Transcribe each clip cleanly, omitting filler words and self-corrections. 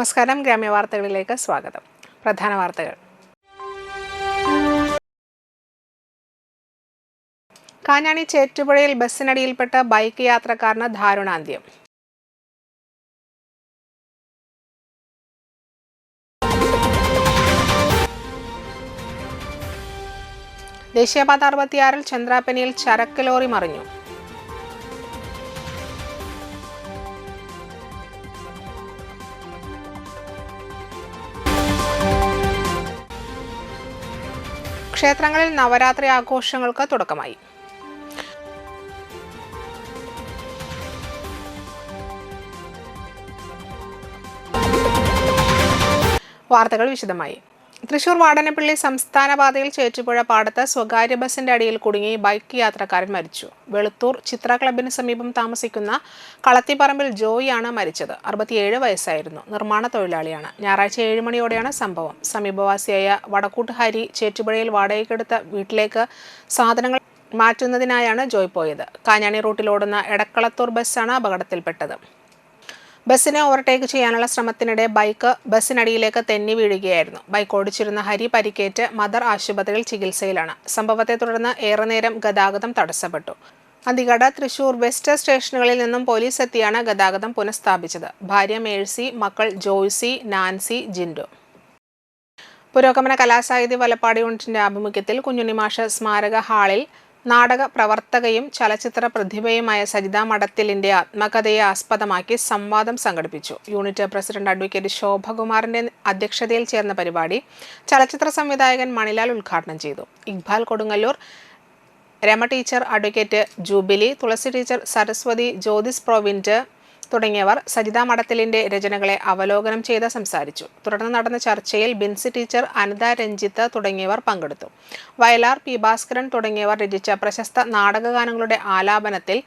നമസ്കാരം. ഗ്രാമ്യ വാർത്തകളിലേക്ക് സ്വാഗതം. പ്രധാന വാർത്തകൾ. കാഞ്ഞാണി ചേറ്റുപുഴയിൽ ബസ്സിനടിയിൽപ്പെട്ട ബൈക്ക് യാത്രക്കാരന് ദാരുണാന്ത്യം. ദേശീയപാത 66 ചന്ദ്രാപ്പനിയിൽ ചരക്ക് ലോറി മറിഞ്ഞു. ക്ഷേത്രങ്ങളിൽ നവരാത്രി ആഘോഷങ്ങൾക്ക് തുടക്കമായി. വാർത്തകൾ വിശദമായി. തൃശൂർ വാടനപ്പള്ളി സംസ്ഥാന പാതയിൽ ചേറ്റുപുഴ പാടത്ത് സ്വകാര്യ ബസിന്റെ അടിയിൽ കുടുങ്ങി ബൈക്ക് യാത്രക്കാരൻ മരിച്ചു. വെളുത്തൂർ ചിത്ര ക്ലബിന് സമീപം താമസിക്കുന്ന കളത്തിപ്പറമ്പിൽ ജോയിയാണ് മരിച്ചത്. 67 വയസ്സായിരുന്നു. നിർമ്മാണ തൊഴിലാളിയാണ്. ഞായറാഴ്ച 7 മണിയോടെയാണ് സംഭവം. സമീപവാസിയായ വടക്കൂട്ട് ഹരി ചേറ്റുപുഴയിൽ വാടകയ്ക്കെടുത്ത വീട്ടിലേക്ക് സാധനങ്ങൾ മാറ്റുന്നതിനായാണ് ജോയ് പോയത്. കാഞ്ഞാണി റൂട്ടിലോടുന്ന എടക്കളത്തൂർ ബസ്സാണ് അപകടത്തിൽപ്പെട്ടത്. ബസ്സിനെ ഓവർടേക്ക് ചെയ്യാനുള്ള ശ്രമത്തിനിടെ ബൈക്ക് ബസ്സിനടിയിലേക്ക് തെന്നി വീഴുകയായിരുന്നു. ബൈക്ക് ഓടിച്ചിരുന്ന ഹരി പരിക്കേറ്റ് മദർ ആശുപത്രിയിൽ ചികിത്സയിലാണ്. സംഭവത്തെ തുടർന്ന് ഏറെ നേരം ഗതാഗതം തടസ്സപ്പെട്ടു. അന്തികട, തൃശൂർ വെസ്റ്റ് സ്റ്റേഷനുകളിൽ നിന്നും പോലീസ് എത്തിയാണ് ഗതാഗതം പുനഃസ്ഥാപിച്ചത്. ഭാര്യ മേഴ്സി, മക്കൾ ജോയ്സി, നാൻസി, ജിൻഡു. പുരോഗമന കലാസാഹിത്യ വലപ്പാട് യൂണിറ്റിന്റെ ആഭിമുഖ്യത്തിൽ കുഞ്ഞുണ്ണിമാഷ് സ്മാരക ഹാളിൽ നാടക പ്രവർത്തകയും ചലച്ചിത്ര പ്രതിഭയുമായ സജിത മഠത്തിലിന്റെ ആത്മകഥയെ ആസ്പദമാക്കി സംവാദം സംഘടിപ്പിച്ചു. യൂണിറ്റ് പ്രസിഡന്റ് അഡ്വക്കേറ്റ് ശോഭകുമാറിന്റെ അധ്യക്ഷതയിൽ ചേർന്ന പരിപാടി ചലച്ചിത്ര സംവിധായകൻ മണിലാൽ ഉദ്ഘാടനം ചെയ്തു. Iqbal Kodungallur, Rama teacher, advocate Jubilee, Thulasi teacher, Saraswathi, Jyothis Provint തുടങ്ങിയവർ സജിത മഠത്തിലിന്റെ രചനകളെ അവലോകനം ചെയ്ത് സംസാരിച്ചു. തുടർന്ന് നടന്ന ചർച്ചയിൽ ബിൻസി ടീച്ചർ, അനിത രഞ്ജിത്ത് തുടങ്ങിയവർ പങ്കെടുത്തു. വയലാർ, പി ഭാസ്കരൻ തുടങ്ങിയവർ രചിച്ച പ്രശസ്ത നാടകഗാനങ്ങളുടെ ആലാപനത്തിൽ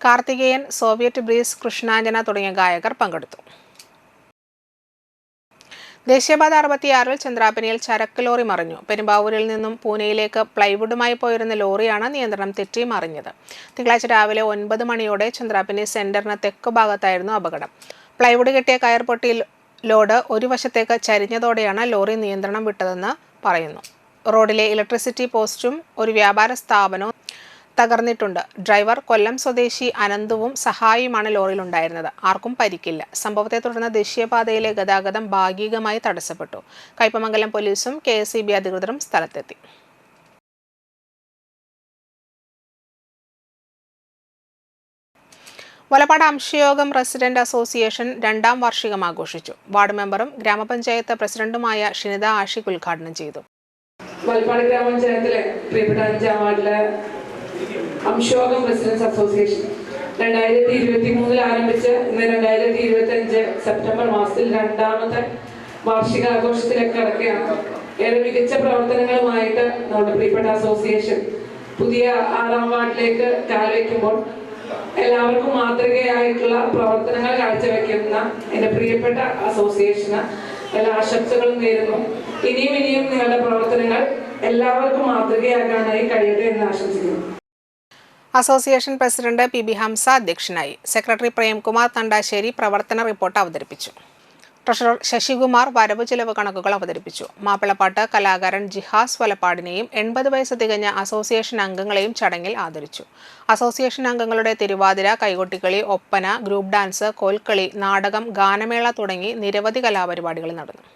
കാർത്തികേയൻ, സോവിയറ്റ് ബ്രീസ്, കൃഷ്ണാഞ്ജന തുടങ്ങിയ ഗായകർ പങ്കെടുത്തു. ദേശീയപാത 66 ചന്ദ്രാപ്പനിയിൽ ചരക്ക് ലോറി മറിഞ്ഞു. പെരുമ്പാവൂരിൽ നിന്നും പൂനെയിലേക്ക് പ്ലൈവുഡുമായി പോയിരുന്ന ലോറിയാണ് നിയന്ത്രണം തെറ്റി മറിഞ്ഞത്. തിങ്കളാഴ്ച രാവിലെ 9 മണിയോടെ ചന്ദ്രാപ്പനി സെന്ററിന് തെക്ക് ഭാഗത്തായിരുന്നു അപകടം. പ്ലൈവുഡ് കെട്ടിയ കയർ പൊട്ടി ലോഡ് ഒരു വശത്തേക്ക് ചരിഞ്ഞതോടെയാണ് ലോറി നിയന്ത്രണം വിട്ടതെന്ന് പറയുന്നു. റോഡിലെ ഇലക്ട്രിസിറ്റി പോസ്റ്റും ഒരു വ്യാപാര സ്ഥാപനവും തകർന്നിട്ടുണ്ട്. ഡ്രൈവർ കൊല്ലം സ്വദേശി അനന്തുവും സഹായിയുമാണ് ലോറിയിലുണ്ടായിരുന്നത്. ആർക്കും പരിക്കില്ല. സംഭവത്തെ തുടർന്ന് ദേശീയപാതയിലെ ഗതാഗതം ഭാഗികമായി തടസ്സപ്പെട്ടു. കയ്പമംഗലം പോലീസും KSEB അധികൃതരും സ്ഥലത്തെത്തി. വലപ്പാട് അംശയോഗം റെസിഡന്റ് അസോസിയേഷൻ 2ാം വാർഷികം ആഘോഷിച്ചു. വാർഡ് മെമ്പറും ഗ്രാമപഞ്ചായത്ത് പ്രസിഡന്റുമായ ഷിനിത ആഷിഖ് ഉദ്ഘാടനം ചെയ്തു. വലപ്പാട് ഗ്രാമപഞ്ചായത്തിലെ പ്രിയപ്പെട്ട 5ാം വാർഡിലെ അംശയോഗം റെസിഡൻസ് അസോസിയേഷൻ 2023 ആരംഭിച്ച് ഇന്ന് 2025 സെപ്റ്റംബർ മാസത്തിൽ 2ാമത്തെ വാർഷികാഘോഷത്തിലേക്ക് കടക്കുകയാണ്. ഏറെ മികച്ച പ്രവർത്തനങ്ങളുമായിട്ട് നമ്മുടെ പ്രിയപ്പെട്ട അസോസിയേഷൻ പുതിയ 6ാം വാർഡിലേക്ക് കാൽവയ്ക്കുമ്പോൾ എല്ലാവർക്കും മാതൃകയായിട്ടുള്ള പ്രവർത്തനങ്ങൾ കാഴ്ചവെക്കുന്ന എൻ്റെ പ്രിയപ്പെട്ട അസോസിയേഷന് എല്ലാ ആശംസകളും നേരുന്നു. ഇനിയും നിങ്ങളുടെ പ്രവർത്തനങ്ങൾ എല്ലാവർക്കും മാതൃകയാകാനായി കഴിയട്ടെ എന്ന് ആശംസിക്കുന്നു. അസോസിയേഷൻ പ്രസിഡന്റ് PB ഹംസ അധ്യക്ഷനായി. സെക്രട്ടറി പ്രേംകുമാർ തണ്ടാശ്ശേരി പ്രവർത്തന റിപ്പോർട്ട് അവതരിപ്പിച്ചു. ട്രഷറർ ശശികുമാർ വരവ് ചെലവ് കണക്കുകൾ അവതരിപ്പിച്ചു. മാപ്പിളപ്പാട്ട് കലാകാരൻ ജിഹാസ് വലപ്പാടിനെയും 80 വയസ്സ് തികഞ്ഞ അസോസിയേഷൻ അംഗങ്ങളെയും ചടങ്ങിൽ ആദരിച്ചു. അസോസിയേഷൻ അംഗങ്ങളുടെ തിരുവാതിര, കൈകൊട്ടിക്കളി, ഒപ്പന, ഗ്രൂപ്പ് ഡാൻസ്, കോൽക്കളി, നാടകം, ഗാനമേള തുടങ്ങി നിരവധി കലാപരിപാടികൾ നടന്നു.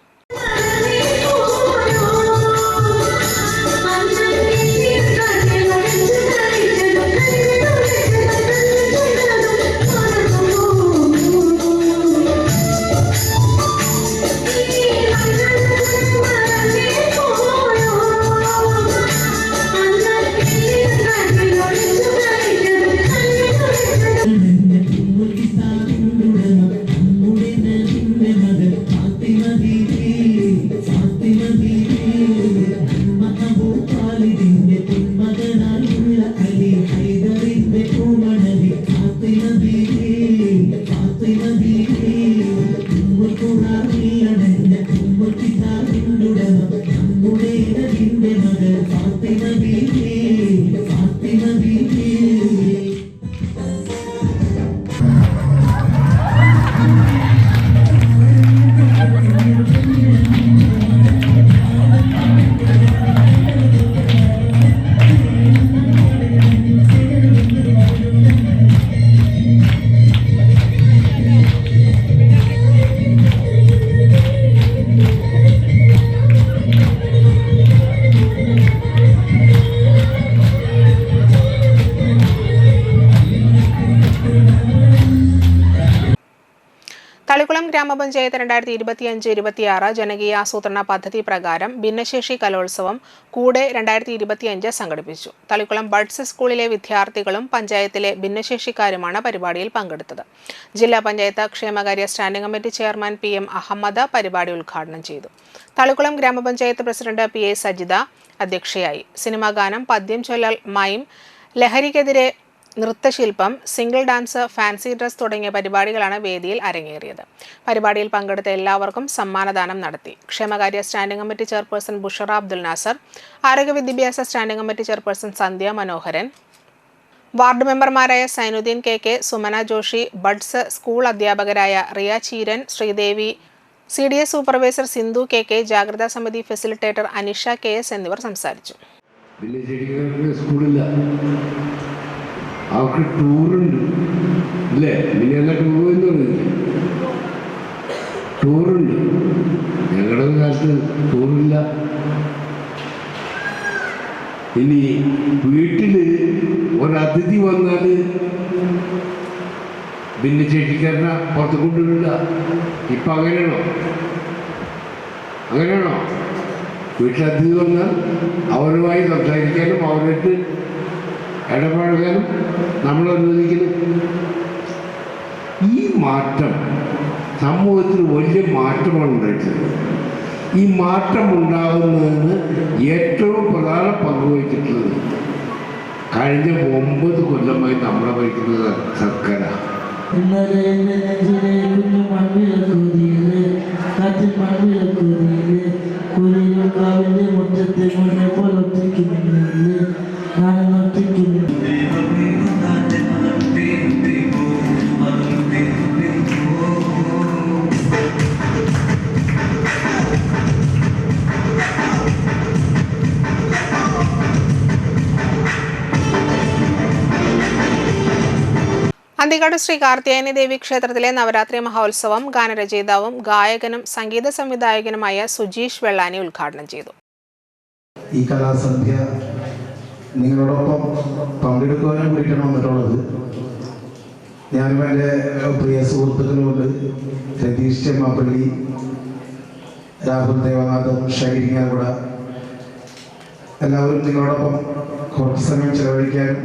തളിക്കുളം ഗ്രാമപഞ്ചായത്ത് 2025-26 ജനകീയ ആസൂത്രണ പദ്ധതി പ്രകാരം ഭിന്നശേഷി കലോത്സവം കൂടെ 2025 സംഘടിപ്പിച്ചു. തളിക്കുളം ബഡ്സ് സ്കൂളിലെ വിദ്യാർത്ഥികളും പഞ്ചായത്തിലെ ഭിന്നശേഷിക്കാരുമാണ് പരിപാടിയിൽ പങ്കെടുത്തത്. ജില്ലാ പഞ്ചായത്ത് ക്ഷേമകാര്യ standing committee chairman PM Ahmed പരിപാടി ഉദ്ഘാടനം ചെയ്തു. തളിക്കുളം ഗ്രാമപഞ്ചായത്ത് പ്രസിഡന്റ് PA സജിത അധ്യക്ഷയായി. സിനിമാ ഗാനം, പദ്യം ചൊല്ലൽ, മൈം, ലഹരിക്കെതിരെ നൃത്തശില്പം, സിംഗിൾ ഡാൻസ്, ഫാൻസി ഡ്രസ് തുടങ്ങിയ പരിപാടികളാണ് വേദിയിൽ അരങ്ങേറിയത്. പരിപാടിയിൽ പങ്കെടുത്ത എല്ലാവർക്കും സമ്മാനദാനം നടത്തി. ക്ഷേമകാര്യ standing committee chairperson Bushara Abdul Nasar, ആരോഗ്യ വിദ്യാഭ്യാസ standing committee chairperson Sandhya Manoharan, ward മെമ്പർമാരായ Zainuddin KK, Sumana Joshi, buds school അധ്യാപകരായ Riya Cheeran, Sreedevi, CDS supervisor Sindhu KK, ജാഗ്രതാ സമിതി ഫെസിലിറ്റേറ്റർ അനിഷ KS എന്നിവർ സംസാരിച്ചു. അവർക്ക് ടൂറുണ്ട് അല്ലേ? പിന്നെ ടൂർ എന്ന് പറയുന്നില്ല, ടൂറുണ്ട്. ഞങ്ങളുടെ കാലത്ത് ടൂറില്ല. ഇനി വീട്ടിൽ ഒരതിഥി വന്നാൽ ഭിന്നശേഷിക്കാരനെ പുറത്ത് കൊണ്ടുവരില്ല. ഇപ്പം അങ്ങനെയാണോ? വീട്ടിലതിഥി വന്നാൽ അവരുമായി സംസാരിക്കാനും അവരായിട്ട് ഇടപഴകാനും നമ്മൾ അനുവദിക്കുന്നു. ഈ മാറ്റം സമൂഹത്തിൽ വലിയ മാറ്റമാണ് ഉണ്ടായിട്ടുള്ളത്. ഈ മാറ്റം ഉണ്ടാകുന്നതിന് ഏറ്റവും പ്രധാന പങ്ക് വഹിച്ചിട്ടുള്ളത് കഴിഞ്ഞ 9 കൊല്ലമായി നമ്മളെ ഭരിക്കുന്നത് സർക്കാരാണ്. അന്തിക്കാട് ശ്രീ കാർത്തിയായനി ദേവി ക്ഷേത്രത്തിലെ നവരാത്രി മഹോത്സവം ഗാനരചയിതാവും ഗായകനും സംഗീത സംവിധായകനുമായ സുജീഷ് വെള്ളാനി ഉദ്ഘാടനം ചെയ്തു. ഈ കലാസന്ധ്യ നിങ്ങളോടൊപ്പം പങ്കെടുക്കുവാനും കൂടിയിട്ടാണ് വന്നിട്ടുള്ളത്. ഞാനും എൻ്റെ പ്രിയ സുഹൃത്തുക്കളുമുണ്ട്. രതീഷ് ചെമ്മാപ്പള്ളി, രാഹുൽ ദേവനാഥൻ, ഷൈരിങ്ങാകുട, എല്ലാവരും നിങ്ങളോടൊപ്പം കുറച്ച് സമയം ചെലവഴിക്കാനും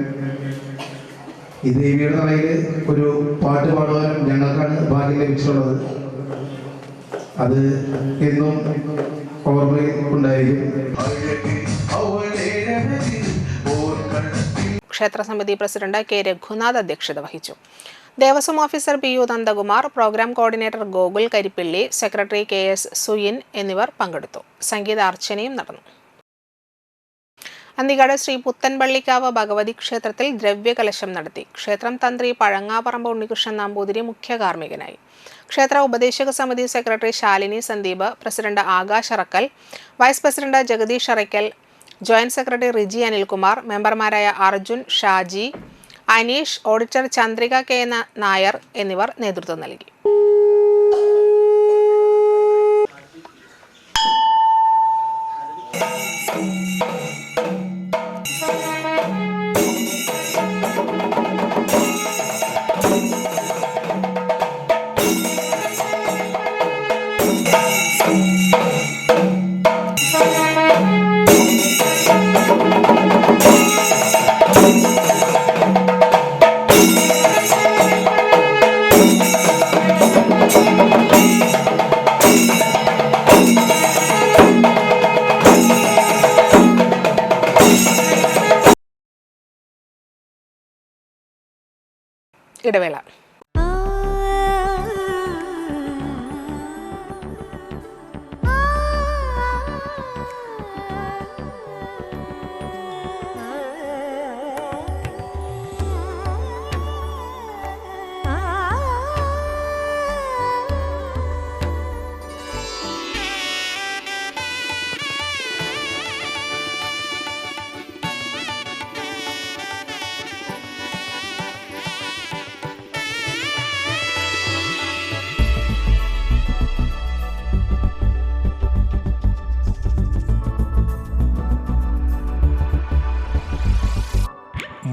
ഈ ദേവിയുടെ നടയിൽ ഒരു പാട്ട് പാടുവാനും ഞങ്ങൾക്കാണ് ഭാഗ്യം ലഭിച്ചിട്ടുള്ളത്. അത് എന്നും ഓർമ്മയിൽ ഉണ്ടായിരിക്കും. ക്ഷേത്രസമിതി പ്രസിഡന്റ് K രഘുനാഥ് അധ്യക്ഷത വഹിച്ചു. Devaswom officer PU Nandakumar, programme coordinator Gokul Karippilly, secretary KS Suyin എന്നിവർ പങ്കെടുത്തു. സംഗീതാർച്ചനയും നടന്നു. അന്തിക്കാട് ശ്രീ പുത്തൻപള്ളിക്കാവ് ഭഗവതി ക്ഷേത്രത്തിൽ ദ്രവ്യകലശം നടത്തി. ക്ഷേത്രം തന്ത്രി പഴങ്ങാപ്പറമ്പ് ഉണ്ണികൃഷ്ണൻ നമ്പൂതിരി മുഖ്യ കാർമ്മികനായി. ക്ഷേത്ര ഉപദേശക സമിതി secretary Shalini Sandeep, president Akash Arakkal, vice president Jagadeesh Arakkal, joint secretary Riji Anilkumar, മെമ്പർമാരായ അർജുൻ, ഷാജി, അനീഷ്, ഓഡിറ്റർ ചന്ദ്രിക K നായർ എന്നിവർ നേതൃത്വം നൽകി. ഇടവേള.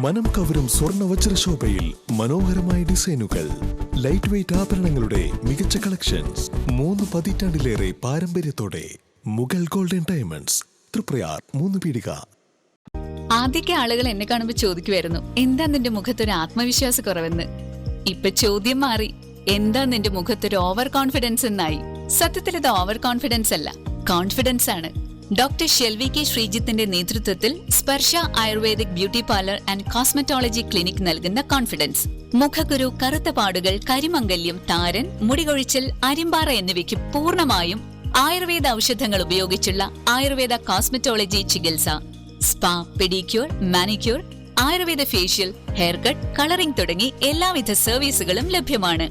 മനം കവരും സ്വർണ്ണ വജ്രശോഭയിൽ മനോഹരമായ ഡിസൈനുകൾ, ലൈറ്റ് വെയ്റ്റ് ആഭരണങ്ങളുടെ മികച്ച കളക്ഷൻസ്, 3 പതിറ്റാണ്ടിലേറെ പാരമ്പര്യത്തോടെ മുഗൾ ഗോൾഡൻ ഡയമണ്ട്സ്, തൃപ്രയാർ 3 പീടിക. ആദ്യമൊക്കെ ആളുകൾ എന്നെ കാണുമ്പോൾ ചോദിക്കുമായിരുന്നു, എന്താ നിന്റെ മുഖത്തൊരു ആത്മവിശ്വാസ കുറവെന്ന്. ഇപ്പൊ ചോദ്യം മാറി, എന്താ നിന്റെ മുഖത്തൊരു ഓവർ കോൺഫിഡൻസ് എന്നായി. സത്യത്തിൽ ഇത് ഓവർ കോൺഫിഡൻസ് അല്ല, കോൺഫിഡൻസ് ആണ്. ഡോക്ടർ ഷെൽവി കെ ശ്രീജിത്തിന്റെ നേതൃത്വത്തിൽ Sparsha ayurvedic beauty parlour and cosmetology clinic നൽകുന്ന കോൺഫിഡൻസ്. മുഖക്കുരു, കറുത്ത പാടുകൾ, കരിമംഗല്യം, താരൻ, മുടികൊഴിച്ചിൽ, അരിമ്പാറ എന്നിവയ്ക്ക് പൂർണ്ണമായും ആയുർവേദ ഔഷധങ്ങൾ ഉപയോഗിച്ചുള്ള ആയുർവേദ കോസ്മെറ്റോളജി ചികിത്സ. Spa, pedicure, manicure, Ayurveda facial, hair cut, colouring തുടങ്ങി എല്ലാവിധ സർവീസുകളും ലഭ്യമാണ്.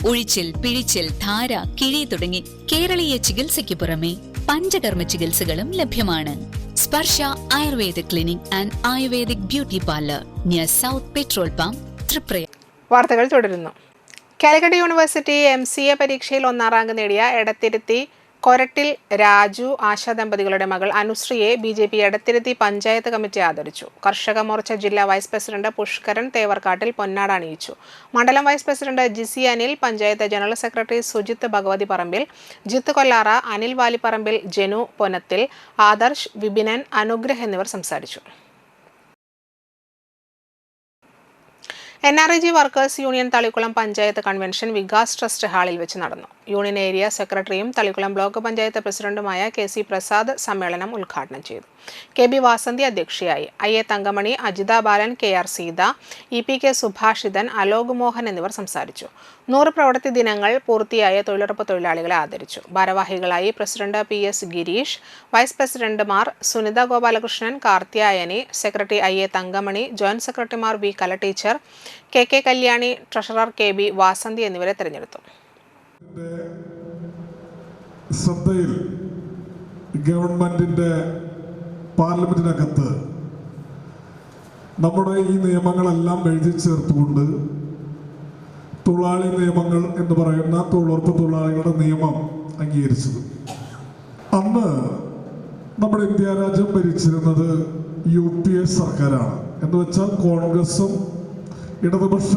ഉഴിച്ചിൽ, പിഴിച്ചിൽ, ധാര, കിഴി തുടങ്ങി കേരളീയ ചികിത്സയ്ക്ക് പുറമെ പഞ്ചകർമ്മ ചികിത്സകളും ലഭ്യമാണ്. Sparsha Ayurveda clinic and ayurvedic beauty parlour near south petrol pump, Triprayar. വാർത്തകൾ തുടരുന്നു. കാലിക്കറ്റ് യൂണിവേഴ്സിറ്റി MCA പരീക്ഷയിൽ 1ാം റാങ്ക് നേടിയ എടത്തിരുത്തി കൊരട്ടിൽ രാജു ആശാ ദമ്പതികളുടെ മകൾ അനുശ്രീയെ BJP എടത്തിരുത്തി പഞ്ചായത്ത് കമ്മിറ്റി ആദരിച്ചു. കർഷക മോർച്ച ജില്ലാ വൈസ് പ്രസിഡന്റ് പുഷ്കരൻ തേവർക്കാട്ടിൽ പൊന്നാട അണിയിച്ചു. മണ്ഡലം vice president Jisi Anil, panchayat general secretary Sujith Bhagavathi Parambil, Jith Kollara, Anil Valipparambil, Janu Ponathil, Adarsh, Vipinan, Anugrah എന്നിവർ സംസാരിച്ചു. NRIG workers union Thalikkulam panchayat convention Vikas trust ഹാളിൽ വെച്ച് നടന്നു. യൂണിയൻ ഏരിയ സെക്രട്ടറിയും തളിക്കുളം ബ്ലോക്ക് പഞ്ചായത്ത് പ്രസിഡന്റുമായ KC പ്രസാദ് സമ്മേളനം ഉദ്ഘാടനം ചെയ്തു. KB വാസന്തി അധ്യക്ഷയായി. IA തങ്കമണി, അജിത ബാലൻ, KR സീത, EPK സുഭാഷിതൻ, അലോക് മോഹൻ എന്നിവർ സംസാരിച്ചു. 100 പ്രവൃത്തി ദിനങ്ങൾ പൂർത്തിയായ തൊഴിലുറപ്പ് തൊഴിലാളികളെ ആദരിച്ചു. ഭാരവാഹികളായി പ്രസിഡന്റ് PS ഗിരീഷ്, വൈസ് പ്രസിഡന്റുമാർ Sunitha Gopalakrishnan, Karthyayani, secretary IA Thankamani, joint സെക്രട്ടറിമാർ V Kala teacher, KK Kalyani, treasurer KB Vasanthi എന്നിവരെ തെരഞ്ഞെടുത്തു. ശ്രദ്ധയിൽ ഗവൺമെന്റിന്റെ പാർലമെന്റിനകത്ത് നമ്മുടെ ഈ നിയമങ്ങളെല്ലാം എഴുതി ചേർത്തുകൊണ്ട് തൊഴിലാളി നിയമങ്ങൾ എന്ന് പറയുന്ന തൊഴിലുറപ്പ് തൊഴിലാളികളുടെ നിയമം അംഗീകരിച്ചത്. അന്ന് നമ്മുടെ ഇന്ത്യ രാജ്യം ഭരിച്ചിരുന്നത് UPA സർക്കാരാണ്. എന്ന് വെച്ചാൽ കോൺഗ്രസും ഇടതുപക്ഷ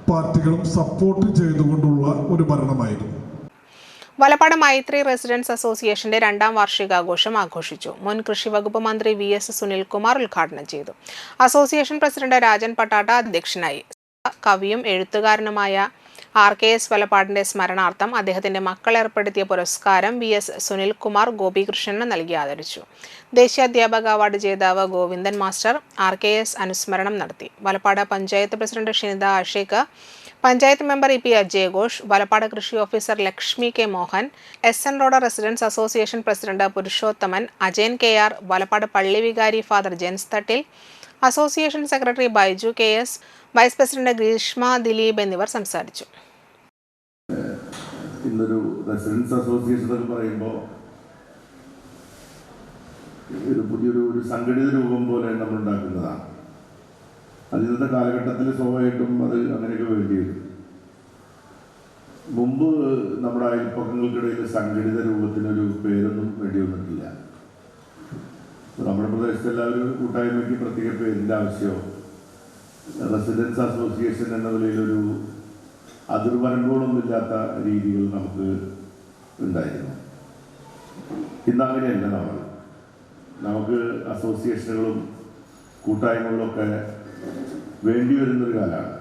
പാർട്ടികളും സപ്പോർട്ട് ചെയ്തുകൊണ്ടുള്ള ഒരു ഭരണമായിരുന്നു. വലപ്പാട് മൈത്രി റെസിഡൻസ് അസോസിയേഷന്റെ 2ാം വാർഷികാഘോഷം ആഘോഷിച്ചു. മുൻ കൃഷി വകുപ്പ് മന്ത്രി VS സുനിൽകുമാർ ഉദ്ഘാടനം ചെയ്തു. അസോസിയേഷൻ പ്രസിഡന്റ് രാജൻ പട്ടാട്ട അധ്യക്ഷനായി. കവിയും എഴുത്തുകാരനുമായ RKS വലപ്പാടിന്റെ സ്മരണാർത്ഥം അദ്ദേഹത്തിന്റെ മക്കൾ ഏർപ്പെടുത്തിയ പുരസ്കാരം VS സുനിൽകുമാർ ഗോപികൃഷ്ണന് നൽകി ആദരിച്ചു. ദേശീയ അധ്യാപക അവാർഡ് ജേതാവ് ഗോവിന്ദൻ മാസ്റ്റർ RKS അനുസ്മരണം നടത്തി. Valappad panchayat president Shinitha Ashek, panchayat member EP അജയഘോഷ്, വലപ്പാട് കൃഷി officer Lakshmi K Mohan, SN road residents association president Purushothaman, Ajayan KR, Valappad പള്ളി വികാരി father Jens Thattil, association secretary Baiju KS, vice president Greeshma Dileep എന്നിവർ സംസാരിച്ചു. ഇന്നൊരു റെസിഡൻസ് അസോസിയേഷൻ എന്ന് പറയുമ്പോൾ ഒരു പുതിയൊരു സംഘടിത രൂപം പോലെ നമ്മൾ ഉണ്ടാക്കുന്നതാണ്. അത് ഇന്നത്തെ കാലഘട്ടത്തിൽ സ്വാഭാവികമായിട്ടും അത് അങ്ങനെയൊക്കെ വേണ്ടി വരും. മുമ്പ് നമ്മുടെ അയൽപ്പക്കങ്ങൾക്കിടയിൽ സംഘടിത രൂപത്തിനൊരു പേരൊന്നും വേണ്ടി വന്നിട്ടില്ല. നമ്മുടെ പ്രദേശത്ത് എല്ലാവരും കൂട്ടായ്മയ്ക്ക് പ്രത്യേക പേരിൻ്റെ ആവശ്യമോ റെസിഡൻസ് അസോസിയേഷൻ എന്ന നിലയിലൊരു അതിർവരമ്പുകളൊന്നുമില്ലാത്ത രീതികൾ നമുക്ക് ഉണ്ടായിരുന്നു. ഇന്നങ്ങനെയല്ല. നമുക്ക് അസോസിയേഷനുകളും കൂട്ടായ്മകളും ഒക്കെ വേണ്ടി വരുന്നൊരു കാലമാണ്.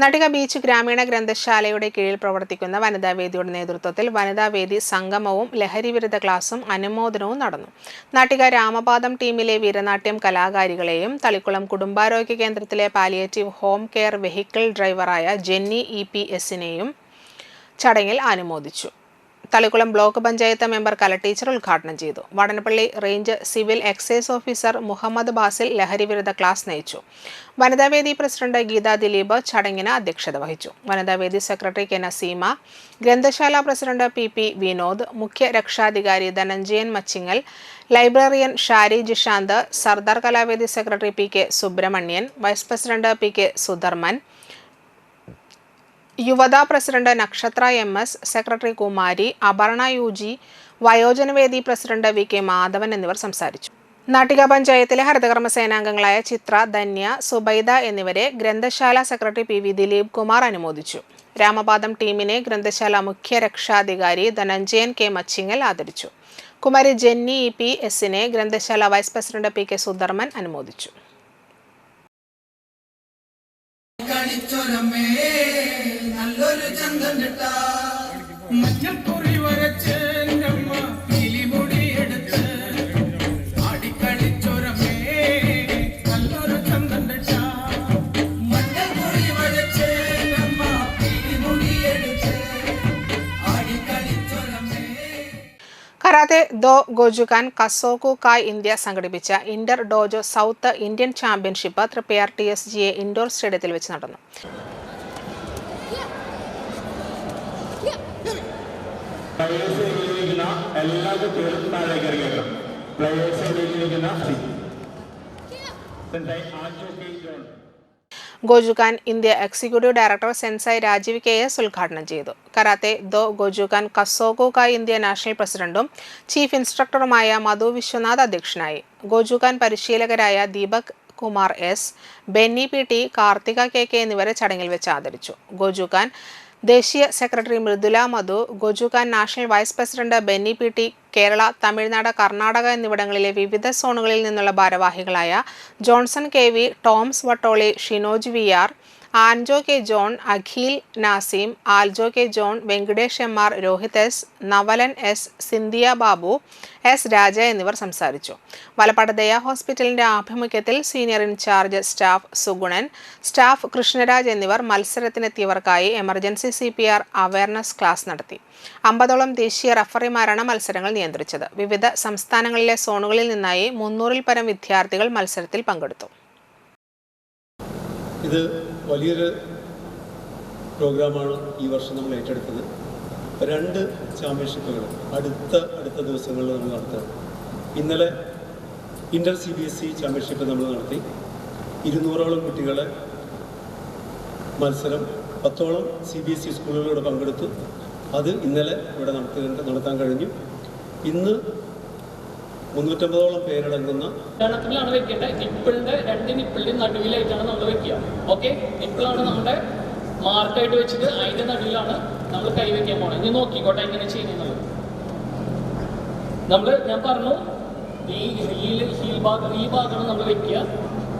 നടിക ബീച്ച് ഗ്രാമീണ ഗ്രന്ഥശാലയുടെ കീഴിൽ പ്രവർത്തിക്കുന്ന വനിതാവേദിയുടെ നേതൃത്വത്തിൽ വനിതാവേദി സംഗമവും ലഹരിവിരുദ്ധ ക്ലാസും അനുമോദനവും നടന്നു. നാട്ടിക രാമപാദം ടീമിലെ വീരനാട്യം കലാകാരികളെയും തളിക്കുളം കുടുംബാരോഗ്യ കേന്ദ്രത്തിലെ പാലിയേറ്റീവ് ഹോം കെയർ വെഹിക്കിൾ ഡ്രൈവറായ ജെന്നി EPSനെയും ചടങ്ങിൽ അനുമോദിച്ചു. Thalikulam block panchayat member Kala teacher ഉദ്ഘാടനം ചെയ്തു. Vadanappally range civil excise officer Muhammad Basil ലഹരിവിരുദ്ധ ക്ലാസ് നയിച്ചു. വനിതാവേദി പ്രസിഡന്റ് ഗീത ദിലീപ് ചടങ്ങിന് അധ്യക്ഷത വഹിച്ചു. വനിതാവേദി സെക്രട്ടറി K നസീമ, ഗ്രന്ഥശാല പ്രസിഡന്റ് PP വിനോദ്, മുഖ്യ രക്ഷാധികാരി Dhananjayan Machingal, librarian Shari Jishanth, Sardar Kalavedi secretary PK Subramanian, vice president PK Sudharman, യുവതാ president Nakshatra MS, secretary Kumari, Aparna UG, വയോജനവേദി പ്രസിഡന്റ് VK മാധവൻ എന്നിവർ സംസാരിച്ചു. നാട്ടിക പഞ്ചായത്തിലെ ഹരിതകർമ്മ സേനാംഗങ്ങളായ ചിത്ര, ധന്യ, സുബൈദ എന്നിവരെ ഗ്രന്ഥശാല secretary P V Dileep Kumar അനുമോദിച്ചു. രാമപാദം ടീമിനെ ഗ്രന്ഥശാല മുഖ്യ രക്ഷാധികാരി ധനഞ്ജയൻ കെ മച്ചിങ്ങൽ ആദരിച്ചു. കുമാരി ജെന്നി പി എസിനെ ഗ്രന്ഥശാല vice president P K Sudharman അനുമോദിച്ചു. Karate do Gojukan Kasoku Kai India സംഘടിപ്പിച്ച inter dojo south Indian championship Triprayar TSGA indoor സ്റ്റേഡിയത്തിൽ വെച്ച് നടന്നു. Gojukan India executive director sensei Rajeev KS ഉദ്ഘാടനം ചെയ്തു. Karate do Gojukan Kasoku Kai India national പ്രസിഡന്റും ചീഫ് ഇൻസ്ട്രക്ടറുമായ മധു വിശ്വനാഥ് അധ്യക്ഷനായി. Gojukan പരിശീലകരായ Deepak Kumar S, Benny PT, Karthika KK എന്നിവരെ ചടങ്ങിൽ വെച്ച് ആദരിച്ചു. ഗോജുകാൻ ദേശീയ secretary Mridula Madhu, Gojukan national vice president Benny PT, Kerala, Tamil Nadu, Karnataka എന്നിവിടങ്ങളിലെ വിവിധ സോണുകളിൽ നിന്നുള്ള ഭാരവാഹികളായ Johnson KV, Toms Vattoli, Shinoj VR, Anjo K John, Akhil Nasim, Aljo K John, Venkatesh MR, Rohit S, Navalan S, Sindhiya Babu, S Raja എന്നിവർ സംസാരിച്ചു. വലപ്പാട് ദയ ഹോസ്പിറ്റലിന്റെ ആഭിമുഖ്യത്തിൽ senior in charge staff Sugunan, staff Krishnaraj എന്നിവർ മത്സരത്തിനെത്തിയവർക്കായി എമർജൻസി CPR അവയർനെസ് ക്ലാസ് നടത്തി. 50ഓളം ദേശീയ റഫറിമാരാണ് മത്സരങ്ങൾ നിയന്ത്രിച്ചത്. വിവിധ സംസ്ഥാനങ്ങളിലെ സോണുകളിൽ നിന്നായി 300-ൽ പരം വിദ്യാർത്ഥികൾ മത്സരത്തിൽ പങ്കെടുത്തു. ഇത് വലിയൊരു പ്രോഗ്രാമാണ് ഈ വർഷം നമ്മൾ ഏറ്റെടുത്തത്. 2 ചാമ്പ്യൻഷിപ്പുകൾ അടുത്ത ദിവസങ്ങളിൽ നമ്മൾ നടത്തുക. ഇന്നലെ ഇന്റർ CBSE ചാമ്പ്യൻഷിപ്പ് നമ്മൾ നടത്തി. 200ഓളം കുട്ടികളെ മത്സരം 10ഓളം CBSE സ്കൂളുകളോട് പങ്കെടുത്തു. അത് ഇന്നലെ ഇവിടെ നടത്താൻ കഴിഞ്ഞു. ഇന്ന് 350ഓളം പേരടങ്ങുന്ന ാണ് വെക്കേണ്ടത്. നിപ്പിളിന്റെ 2 നിപ്പിളിന്റെ നടുവിലായിട്ടാണ് നമ്മൾ വെക്കുക. ഓക്കെ, നിപ്പിളാണ് നമ്മുടെ മാർക്കായിട്ട് വെച്ചിട്ട് അതിന്റെ നടുവിലാണ് നമ്മൾ കൈവയ്ക്കാൻ പോകണം. ഇനി നോക്കിക്കോട്ടെ എങ്ങനെ ചെയ്യുന്നത്. ഞാൻ പറഞ്ഞു ഈ ഭാഗമാണ് നമ്മൾ വെക്കുക.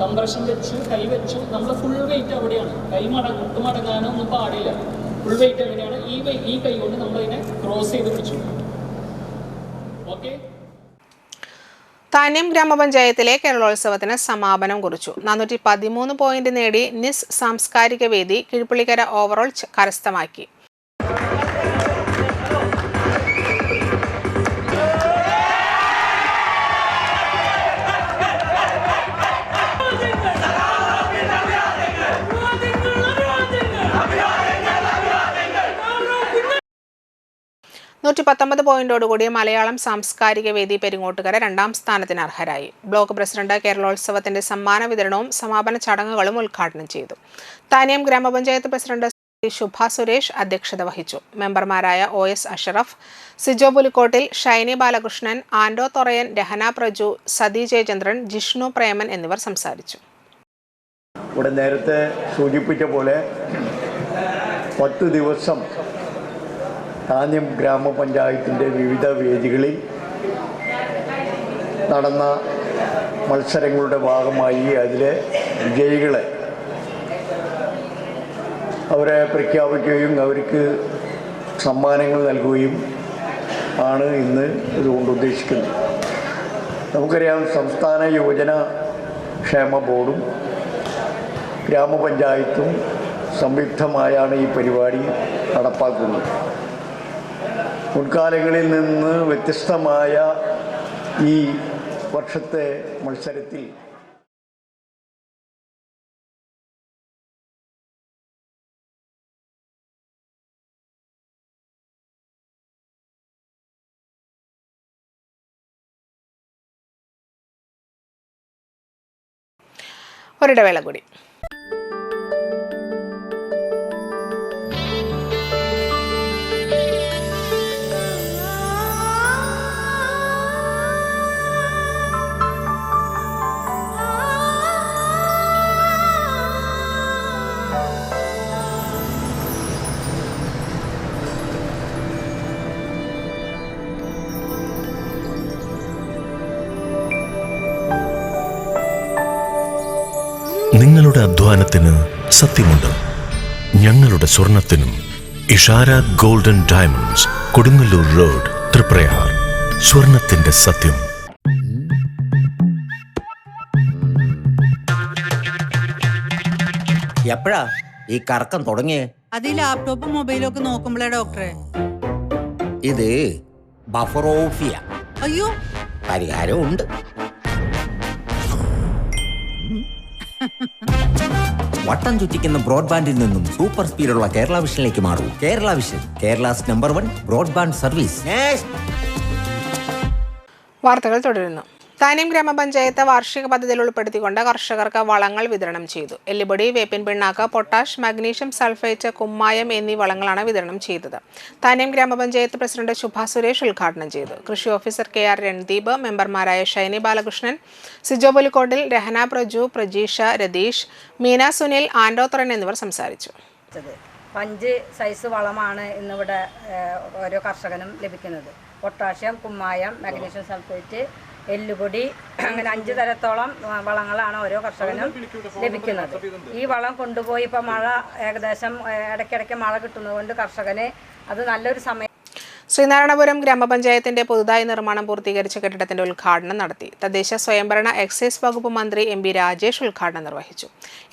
കംപ്രഷൻ വെച്ച് കൈ വെച്ചു. നമ്മൾ ഫുൾ വെയിറ്റ് അവിടെയാണ്. കൈ മടങ്ങാനോ ഒന്നും പാടില്ല. ഫുൾ വെയിറ്റ് എങ്ങനെയാണ് ഈ കൈ കൊണ്ട് നമ്മൾ അതിനെ ക്രോസ് ചെയ്ത് പിടിച്ചു. ഓക്കെ. താന്യം ഗ്രാമപഞ്ചായത്തിലെ കേരളോത്സവത്തിന് സമാപനം കുറിച്ചു. 413 പോയിന്റ് നേടി നിസ് സാംസ്കാരിക വേദി കിഴിപ്പള്ളിക്കര ഓവറോൾ കരസ്ഥമാക്കി. പോയിന്റോടുകൂടി മലയാളം സാംസ്കാരിക വേദി പെരിങ്ങോട്ടുകര 2ാം സ്ഥാനത്തിന് അർഹരായി. ബ്ലോക്ക് പ്രസിഡന്റ് കേരളോത്സവത്തിന്റെ സമ്മാന വിതരണവും സമാപന ചടങ്ങുകളും ഉദ്ഘാടനം ചെയ്തു. താന്യം ഗ്രാമപഞ്ചായത്ത് പ്രസിഡന്റ് ശുഭ സുരേഷ് അധ്യക്ഷത വഹിച്ചു. മെമ്പർമാരായ OS അഷറഫ്, സിജോ പുലിക്കോട്ടിൽ, ഷൈനി ബാലകൃഷ്ണൻ, ആൻഡോ തൊറയൻ, രഹന പ്രജു, സതി ജയചന്ദ്രൻ, ജിഷ്ണു പ്രേമൻ എന്നിവർ സംസാരിച്ചു. ഇവിടെ നേരത്തെ സൂചിപ്പിച്ച പോലെ 10 ദിവസം താന്യം ഗ്രാമപഞ്ചായത്തിൻ്റെ വിവിധ വേദികളിൽ നടന്ന മത്സരങ്ങളുടെ ഭാഗമായി അതിലെ വിജയികളെ അവരെ പ്രഖ്യാപിക്കുകയും അവർക്ക് സമ്മാനങ്ങൾ നൽകുകയും ആണ് ഇന്ന് ഇതുകൊണ്ട് ഉദ്ദേശിക്കുന്നത്. നമുക്കറിയാം, സംസ്ഥാന യുവജന ക്ഷേമ ബോർഡും ഗ്രാമപഞ്ചായത്തും സംയുക്തമായാണ് ഈ പരിപാടി നടപ്പാക്കുന്നത്. മുൻകാലങ്ങളിൽ നിന്ന് വ്യത്യസ്തമായ ഈ വർഷത്തെ മത്സരത്തിൽ ഒരിടവേള കൂടി. നിങ്ങളുടെ അധ്വാനത്തിന് സത്യമുണ്ട്. ഞങ്ങളുടെ സ്വർണത്തിനും. Ishara golden diamonds, Kodungallur road, Triprayar. സ്വർണത്തിന്റെ സത്യം. എപ്പോഴാ ഈ കറക്കം തുടങ്ങിയേ? അത് ഈ ലാപ്ടോപ്പും മൊബൈലും ഒക്കെ നോക്കുമ്പോഴേ ഡോക്ടറെ. ഇത് ബഫറോഫിയ. അയ്യോ, പരിഹാരം ഉണ്ട്. വട്ടം ചുറ്റിക്കുന്ന ബ്രോഡ്ബാൻഡിൽ നിന്നും സൂപ്പർ സ്പീഡുള്ള കേരള വിഷനിലേക്ക് മാറൂ. Kerala vision, Kerala's number 1 broadband service. വാർത്തകൾ തുടരുന്നു. താന്യം ഗ്രാമപഞ്ചായത്ത് വാർഷിക പദ്ധതിയിൽ ഉൾപ്പെടുത്തിക്കൊണ്ട് കർഷകർക്ക് വളങ്ങൾ വിതരണം ചെയ്തു. എല്ലുപൊടി, വേപ്പിൻ പിണ്ണാക്ക്, പൊട്ടാഷ്, മഗ്നീഷ്യം സൾഫേറ്റ്, കുമ്മായം എന്നീ വളങ്ങളാണ് വിതരണം ചെയ്തത്. താന്യം ഗ്രാമപഞ്ചായത്ത് പ്രസിഡന്റ് ശുഭ സുരേഷ് ഉദ്ഘാടനം ചെയ്തു. കൃഷി ഓഫീസർ KR രൺദീപ്, മെമ്പർമാരായ ഷൈനി ബാലകൃഷ്ണൻ, സിജോ പുലിക്കോട്ടിൽ, രഹന പ്രജു, പ്രജീഷ, രതീഷ്, മീന സുനിൽ, ആൻഡോത്രൻ എന്നിവർ സംസാരിച്ചു. 5 സൈസ് വളമാണ് ഇന്നിവിടെ ഓരോ കർഷകനും ലഭിക്കുന്നത്. പൊട്ടാഷ്യം, കുമ്മായം, മാഗ്നീഷ്യം സൾഫേറ്റ്, എല്ലുപൊടി, അങ്ങനെ 5 തരത്തോളം വളങ്ങളാണ് ഓരോ കർഷകനും ലഭിക്കുന്നത്. ഈ വളം കൊണ്ടുപോയി ഇപ്പോൾ മഴ ഏകദേശം ഇടയ്ക്കിടയ്ക്ക് മഴ കിട്ടുന്നതുകൊണ്ട് കർഷകന് അത് നല്ലൊരു സമയം. ശ്രീനാരായണപുരം ഗ്രാമപഞ്ചായത്തിന്റെ പുതുതായി നിർമ്മാണം പൂർത്തീകരിച്ച കെട്ടിടത്തിന്റെ ഉദ്ഘാടനം നടത്തി. തദ്ദേശ സ്വയംഭരണ എക്സൈസ് വകുപ്പ് മന്ത്രി MP രാജേഷ് ഉദ്ഘാടനം നിർവഹിച്ചു.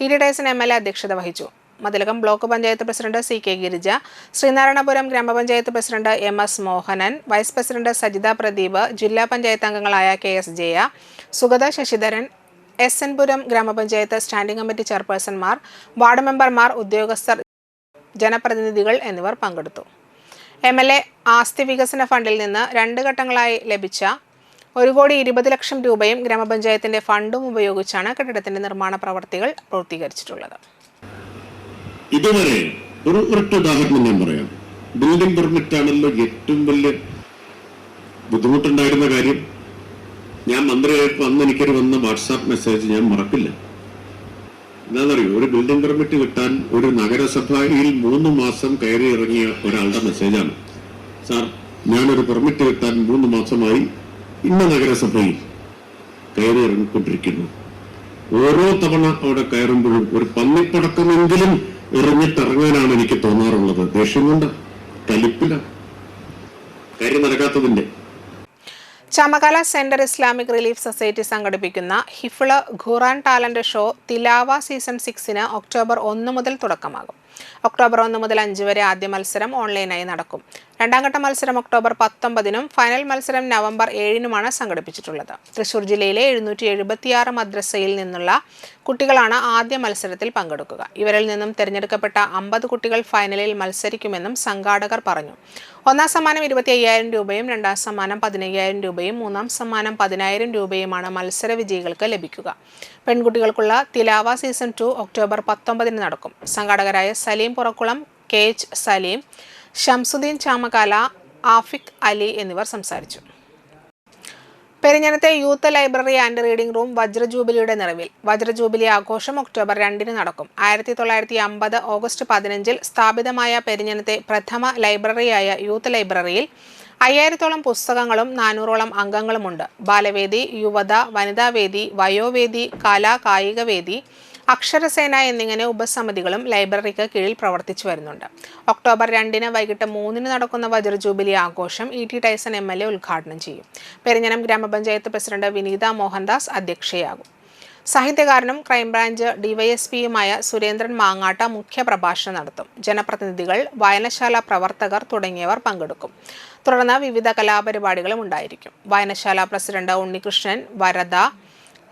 ED ടൈസൺ MLA അധ്യക്ഷത വഹിച്ചു. Mathilakam block panchayat president CK Girija, Sreenarayanapuram gramapanchayat president MS Mohanan, vice president Sajitha Pradeep, ജില്ലാ പഞ്ചായത്ത് അംഗങ്ങളായ KS ജയ, സുഗത ശശിധരൻ, SN പുരം ഗ്രാമപഞ്ചായത്ത് സ്റ്റാൻഡിംഗ് കമ്മിറ്റി ചെയർപേഴ്സൺമാർ, വാർഡ് മെമ്പർമാർ, ഉദ്യോഗസ്ഥർ, ജനപ്രതിനിധികൾ എന്നിവർ പങ്കെടുത്തു. MLA ആസ്തി വികസന ഫണ്ടിൽ നിന്ന് 2 ഘട്ടങ്ങളായി ലഭിച്ച 1,20,00,000 രൂപയും ഗ്രാമപഞ്ചായത്തിന്റെ ഫണ്ടും ഉപയോഗിച്ചാണ് കെട്ടിടത്തിന്റെ നിർമ്മാണ പ്രവർത്തികൾ പൂർത്തീകരിച്ചിട്ടുള്ളത്. ഇതുവരെ ഒരൊറ്റ ഉദാഹരണം ഞാൻ പറയാം. ബിൽഡിംഗ് പെർമിറ്റ് ആണല്ലോ ഏറ്റവും വലിയ ബുദ്ധിമുട്ടുണ്ടായിരുന്ന കാര്യം. ഞാൻ മന്ത്രിയായിട്ട് എനിക്കൊരു വന്ന വാട്സാപ്പ് മെസ്സേജ് ഞാൻ മറക്കില്ല. എന്താണെന്നറിയോ, ഒരു ബിൽഡിംഗ് പെർമിറ്റ് കിട്ടാൻ ഒരു നഗരസഭയിൽ 3 മാസം കയറി ഇറങ്ങിയ ഒരാളുടെ മെസ്സേജാണ്. സാർ, ഞാനൊരു പെർമിറ്റ് കിട്ടാൻ 3 മാസമായി ഇന്ന നഗരസഭയിൽ കയറി ഇറങ്ങിക്കൊണ്ടിരിക്കുന്നു. ഓരോ തവണ അവിടെ കയറുമ്പോഴും ഒരു പന്നിപ്പടക്കമെങ്കിലും എറിഞ്ഞിട്ടിറങ്ങാനാണ് എനിക്ക് തോന്നാറുള്ളത്. ദേഷ്യം കൊണ്ട്, കലിപ്പില, കാര്യം നടക്കാത്തതിന്റെ. ചമകല സെന്റർ ഇസ്ലാമിക് റിലീഫ് സൊസൈറ്റി സംഘടിപ്പിക്കുന്ന ഹിഫ്ള് ഖുറാൻ ടാലന്റ് ഷോ തിലാവ സീസൺ 6 ഒക്ടോബർ 1 മുതൽ തുടക്കമാകും. ഒക്ടോബർ 1 മുതൽ 5 വരെ ആദ്യ മത്സരം ഓൺലൈനായി നടക്കും. 2ാം ഘട്ട മത്സരം ഒക്ടോബർ 19-നും ഫൈനൽ മത്സരം നവംബർ 7-നുമാണ് സംഘടിപ്പിച്ചിട്ടുള്ളത്. തൃശൂർ ജില്ലയിലെ 776 മദ്രസയിൽ നിന്നുള്ള കുട്ടികളാണ് ആദ്യ മത്സരത്തിൽ പങ്കെടുക്കുക. ഇവരിൽ നിന്നും തിരഞ്ഞെടുക്കപ്പെട്ട 50 കുട്ടികൾ ഫൈനലിൽ മത്സരിക്കുമെന്നും സംഘാടകർ പറഞ്ഞു. 1ാം സമ്മാനം 25,000 രൂപയും 2ാം സമ്മാനം 15,000 രൂപയും 3ാം സമ്മാനം 10,000 രൂപയുമാണ് മത്സര വിജയികൾക്ക് ലഭിക്കുക. പെൺകുട്ടികൾക്കുള്ള തിലാവ സീസൺ 2 ഒക്ടോബർ 19-ന് നടക്കും. സംഘാടകരായ സലീം പുറക്കുളം, KH സലീം, ഷംസുദ്ദീൻ ചാമക്കാല, ആഫിഖ് അലി എന്നിവർ സംസാരിച്ചു. പെരിഞ്ഞനത്തെ youth library and reading room വജ്രജൂബിലിയുടെ നിറവിൽ. വജ്രജൂബിലി ആഘോഷം ഒക്ടോബർ 2-ന് നടക്കും. 1950 ഓഗസ്റ്റ് 15-ൽ സ്ഥാപിതമായ പെരിഞ്ഞനത്തെ പ്രഥമ ലൈബ്രറിയായ യൂത്ത് ലൈബ്രറിയിൽ 5000-ഓളം പുസ്തകങ്ങളും 400-ഓളം അംഗങ്ങളുമുണ്ട്. ബാലവേദി, യുവത, വനിതാവേദി, വയോവേദി, കായിക വേദി, അക്ഷരസേന എന്നിങ്ങനെ ഉപസമിതികളും ലൈബ്രറിക്ക് കീഴിൽ പ്രവർത്തിച്ചു വരുന്നുണ്ട്. ഒക്ടോബർ 2-ന് വൈകിട്ട് 3-ന് നടക്കുന്ന വജ്രജൂബിലി ആഘോഷം ET ടൈസൺ MLA ഉദ്ഘാടനം ചെയ്യും. പെരിഞ്ഞനം ഗ്രാമപഞ്ചായത്ത് പ്രസിഡന്റ് വിനീത മോഹൻദാസ് അധ്യക്ഷയാകും. സാഹിത്യകാരനും ക്രൈംബ്രാഞ്ച് DYSPയുമായ സുരേന്ദ്രൻ മാങ്ങാട്ട മുഖ്യപ്രഭാഷണം നടത്തും. ജനപ്രതിനിധികൾ, വായനശാല പ്രവർത്തകർ തുടങ്ങിയവർ പങ്കെടുക്കും. തുടർന്ന് വിവിധ കലാപരിപാടികളും ഉണ്ടായിരിക്കും. വായനശാല president Unnikrishnan, Varada,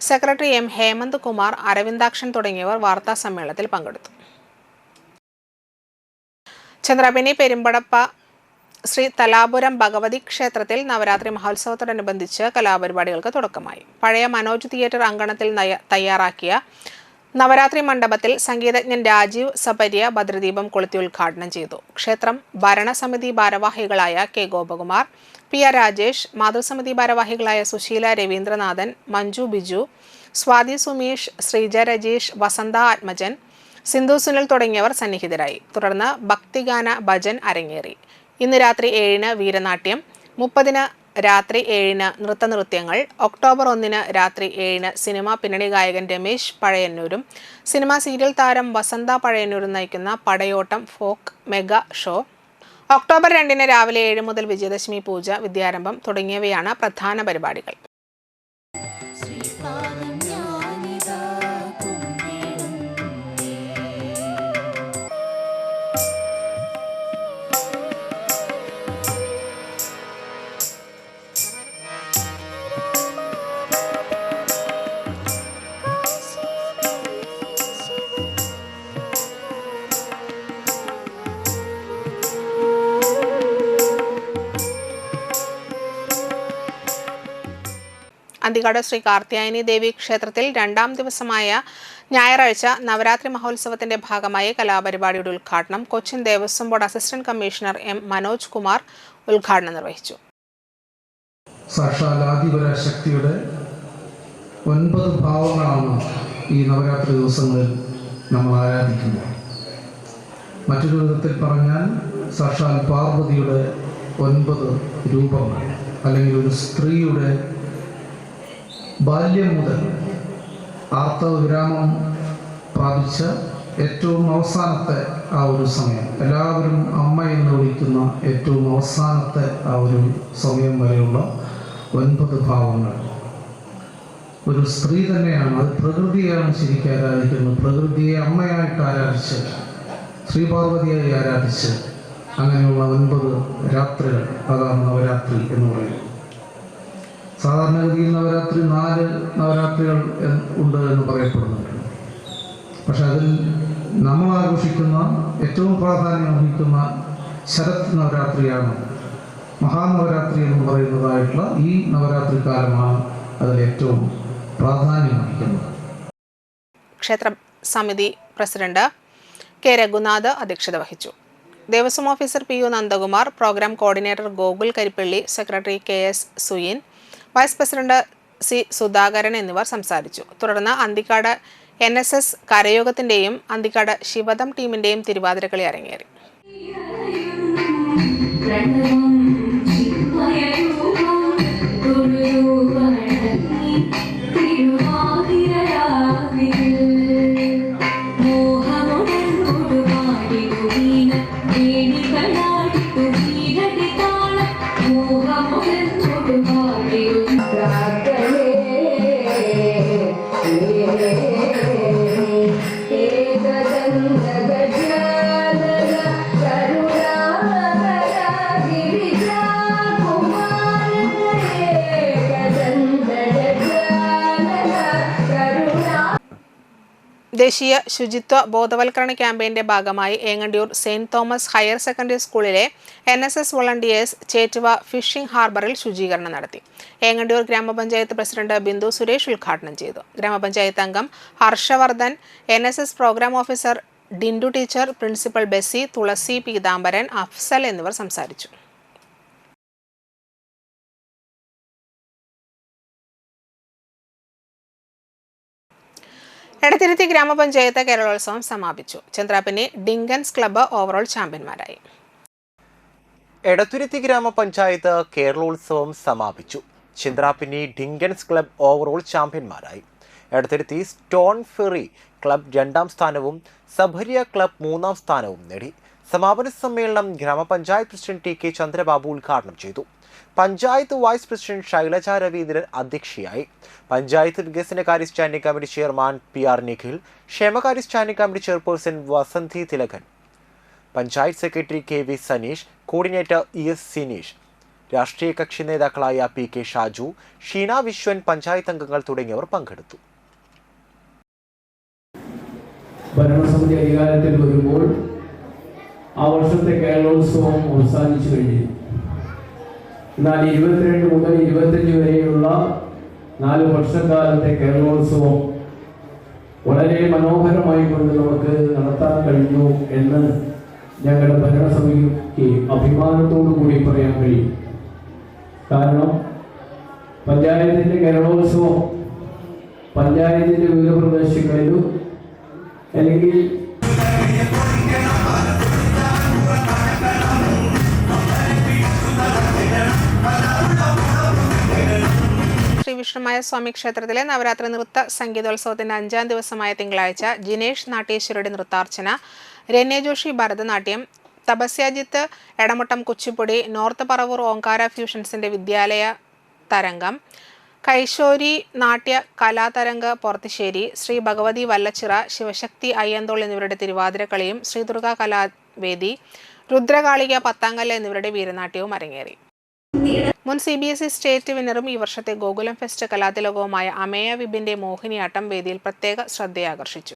secretary M Hemanth Kumar, Aravindakshan തുടങ്ങിയവർ വാർത്താ സമ്മേളനത്തിൽ പങ്കെടുത്തു. ചന്ദ്രപിനി പെരുമ്പടപ്പ ശ്രീ തലാപുരം ഭഗവതി ക്ഷേത്രത്തിൽ നവരാത്രി മഹോത്സവത്തോടനുബന്ധിച്ച് കലാപരിപാടികൾക്ക് തുടക്കമായി. പഴയ മനോജ് തിയേറ്റർ അങ്കണത്തിൽ തയ്യാറാക്കിയ നവരാത്രി മണ്ഡപത്തിൽ സംഗീതജ്ഞൻ രാജീവ് സപര്യ ഭദ്രദീപം കൊളുത്തി ഉദ്ഘാടനം ചെയ്തു. ക്ഷേത്രം ഭരണസമിതി ഭാരവാഹികളായ K ഗോപകുമാർ, PR രാജേഷ്, മാതൃസമിതി ഭാരവാഹികളായ സുശീല രവീന്ദ്രനാഥൻ, മഞ്ജു ബിജു, സ്വാതി സുമേഷ്, ശ്രീജ രജീഷ്, വസന്ത ആത്മജൻ, സിന്ധു സുനിൽ തുടങ്ങിയവർ സന്നിഹിതരായി. തുടർന്ന് ഭക്തിഗാന ഭജൻ അരങ്ങേറി. ഇന്ന് രാത്രി 7-ന് വീരനാട്യം, 30-ന് രാത്രി 7-ന് നൃത്തനൃത്യങ്ങൾ, ഒക്ടോബർ 1-ന് രാത്രി 7-ന് സിനിമാ പിന്നണി ഗായകൻ രമേശ് പഴയന്നൂരും സിനിമാ സീരിയൽ താരം വസന്ത പഴയന്നൂരും നയിക്കുന്ന പടയോട്ടം ഫോക്ക് മെഗാ ഷോ, ഒക്ടോബർ 2-ന് രാവിലെ 7 മുതൽ വിജയദശമി പൂജ, വിദ്യാരംഭം തുടങ്ങിയവയാണ് പ്രധാന പരിപാടികൾ. അന്തിക്കാട് ശ്രീ കാർത്യായനി ദേവി ക്ഷേത്രത്തിൽ 2ാം ദിവസമായ ഞായറാഴ്ച നവരാത്രി മഹോത്സവത്തിന്റെ ഭാഗമായി കലാപരിപാടിയുടെ ഉദ്ഘാടനം Cochin Devaswom board assistant commissioner M Manoj Kumar ഉദ്ഘാടനം നിർവഹിച്ചു. സാക്ഷാലാദിപരാശക്തിയുടെ 9 ഭാവങ്ങളാണ് ഈ നവരാത്രി ദിവസങ്ങളിൽ നമ്മൾ ആരാധിക്കുന്നത്. മറ്റൊരു വിധത്തിൽ പറഞ്ഞാൽ സാക്ഷാൽ പാർവതിയുടെ 9 രൂപങ്ങൾ, അല്ലെങ്കിൽ ഒരു സ്ത്രീയുടെ ബാല്യം മുതൽ ആർത്തവവിരാമം പ്രാപിച്ച ഏറ്റവും അവസാനത്തെ ആ ഒരു സമയം, എല്ലാവരും അമ്മ എന്ന് വിളിക്കുന്ന ഏറ്റവും അവസാനത്തെ ആ ഒരു സമയം വരെയുള്ള 9 ഭാവങ്ങൾ ഒരു സ്ത്രീ തന്നെയാണ്. അത് പ്രകൃതിയാണ് ശരിക്കും ആരാധിക്കുന്നത്. പ്രകൃതിയെ അമ്മയായിട്ട് ആരാധിച്ച്, ശ്രീപാർവതിയായി ആരാധിച്ച്, അങ്ങനെയുള്ള 9 രാത്രികൾ, അതാണ് നവരാത്രി എന്ന് പറയുന്നത്. സാധാരണഗതിയിൽ നവരാത്രി 4 നവരാത്രികൾ ഉണ്ട് എന്ന് പറയപ്പെടുന്നുണ്ട്. പക്ഷെ അതിൽ നമ്മൾ ആഘോഷിക്കുന്ന ഏറ്റവും പ്രാധാന്യം വഹിക്കുന്ന ശരത് നവരാത്രിയാണ്. മഹാനവരാത്രി എന്ന് പറയുന്നതായിട്ടുള്ള ഈ നവരാത്രി കാലമാണ് അതിൽ ഏറ്റവും പ്രാധാന്യം വഹിക്കുന്നത്. ക്ഷേത്ര സമിതി പ്രസിഡന്റ് കെ രഘുനാഥ് അധ്യക്ഷത വഹിച്ചു. Devaswom officer PU Nandakumar, programme coordinator Gokul Karippally, secretary KS Suyin, vice president C Sudhakaran എന്നിവർ സംസാരിച്ചു. തുടർന്ന് അന്തിക്കാട് NSS കരയോഗത്തിന്റെയും അന്തിക്കാട് ശിവദം ടീമിന്റെയും തിരുവാതിരക്കളി അരങ്ങേറി. ദേശീയ ശുചിത്വ ബോധവൽക്കരണ ക്യാമ്പയിന്റെ ഭാഗമായി Engandiyur Saint Thomas higher secondary സ്കൂളിലെ NSS വോളണ്ടിയേഴ്സ് ചേറ്റുവ ഫിഷിംഗ് ഹാർബറിൽ ശുചീകരണം നടത്തി. ഏങ്ങണ്ടിയൂർ ഗ്രാമപഞ്ചായത്ത് പ്രസിഡന്റ് ബിന്ദു സുരേഷ് ഉദ്ഘാടനം ചെയ്തു. ഗ്രാമപഞ്ചായത്ത് അംഗം Harshavardhan, NSS programme officer Dindu teacher, principal Bessie, Thulasi, Peethambaran, Afsal എന്നിവർ സംസാരിച്ചു. എടത്തിരുത്തി ഗ്രാമപഞ്ചായത്ത് കേരളോത്സവം സമാപിച്ചു. ചന്ദ്രാപിന്നി ഡിങ്കൻസ് ക്ലബ്ബ് ഓവറോൾ ചാമ്പ്യന്മാരായി. എടത്തുരുത്തി ഗ്രാമപഞ്ചായത്ത് കേരളോത്സവം സമാപിച്ചു. ചന്ദ്രാപിന്നി ഡിങ്കൻസ് ക്ലബ്ബ് ഓവറോൾ ചാമ്പ്യന്മാരായി. എടത്തുരുത്തി സ്റ്റോൺ ഫെറി ക്ലബ്ബ് 2ാം സ്ഥാനവും സഭരിയ ക്ലബ്ബ് 3ാം സ്ഥാനവും നേടി. സമാപന സമ്മേളനം ഗ്രാമപഞ്ചായത്ത് പ്രസിഡന്റ് TK ചന്ദ്രബാബു ഉദ്ഘാടനം ചെയ്തു. പഞ്ചായത്ത് വൈസ് പ്രസിഡന്റ് ശൈലജ രവീന്ദ്രൻ അധ്യക്ഷയായി. പഞ്ചായത്ത് വികസനകാര്യ standing committee chairman PR Nikhil, ക്ഷേമകാര്യ standing committee chairperson Vasanthi Thilakan, panchayat secretary KV Saneesh, coordinator ES Sineesh, രാഷ്ട്രീയ കക്ഷി നേതാക്കളായ PK ഷാജു, ഷീന വിശ്വൻ, പഞ്ചായത്ത് അംഗങ്ങൾ തുടങ്ങിയവർ പങ്കെടുത്തു. ഭരണസമിതി അധികാരത്തിൽ വരുമ്പോൾ ആ വർഷത്തെ കേരളോത്സവം അവസാനിച്ചു കഴിഞ്ഞു. എന്നാൽ 22 മുതൽ 25 വരെയുള്ള 4 വർഷക്കാലത്തെ കേരളോത്സവം വളരെ മനോഹരമായി കൊണ്ട് നമുക്ക് നടത്താൻ കഴിഞ്ഞു എന്ന് ഞങ്ങളുടെ ഭരണസമിതിക്ക് അഭിമാനത്തോടു കൂടി പറയാൻ കഴിയും. കാരണം പഞ്ചായത്തിൻ്റെ കേരളോത്സവം പഞ്ചായത്തിൻ്റെ വിവിധ പ്രദേശങ്ങളിലും അല്ലെങ്കിൽ Hello. ശ്രീകൃഷ്ണമായ സ്വാമി ക്ഷേത്രത്തിലെ നവരാത്രി നൃത്ത സംഗീതോത്സവത്തിന്റെ 5ാം ദിവസമായ തിങ്കളാഴ്ച ജിനേഷ് നാട്ടീശ്വരയുടെ നൃത്താർച്ചന, രന്യ ജോഷി ഭരതനാട്യം, തപസ്യാജിത്ത് എടമുട്ടം കുച്ചിപ്പുടി, നോർത്ത് പറവൂർ ഓങ്കാര ഫ്യൂഷൻസിന്റെ വിദ്യാലയ തരംഗം, കൈശോരി നാട്യ കലാതരംഗ് പൊറത്തിശ്ശേരി, ശ്രീ ഭഗവതി വല്ലച്ചിറ, ശിവശക്തി അയ്യന്തോൾ എന്നിവരുടെ തിരുവാതിരക്കളിയും, ശ്രീദുർഗ കലാവേദി, രുദ്രകാളിക പത്താങ്കല്ല് എന്നിവരുടെ വീരനാട്യവും അരങ്ങേറി. മുൻ CBSE സ്റ്റേറ്റ് വിന്നറും ഈ വർഷത്തെ ഗോകുലം ഫെസ്റ്റ് കലാതിലകവുമായ അമേയ വിബിന്റെ മോഹിനിയാട്ടം വേദിയിൽ പ്രത്യേക ശ്രദ്ധയാകർഷിച്ചു.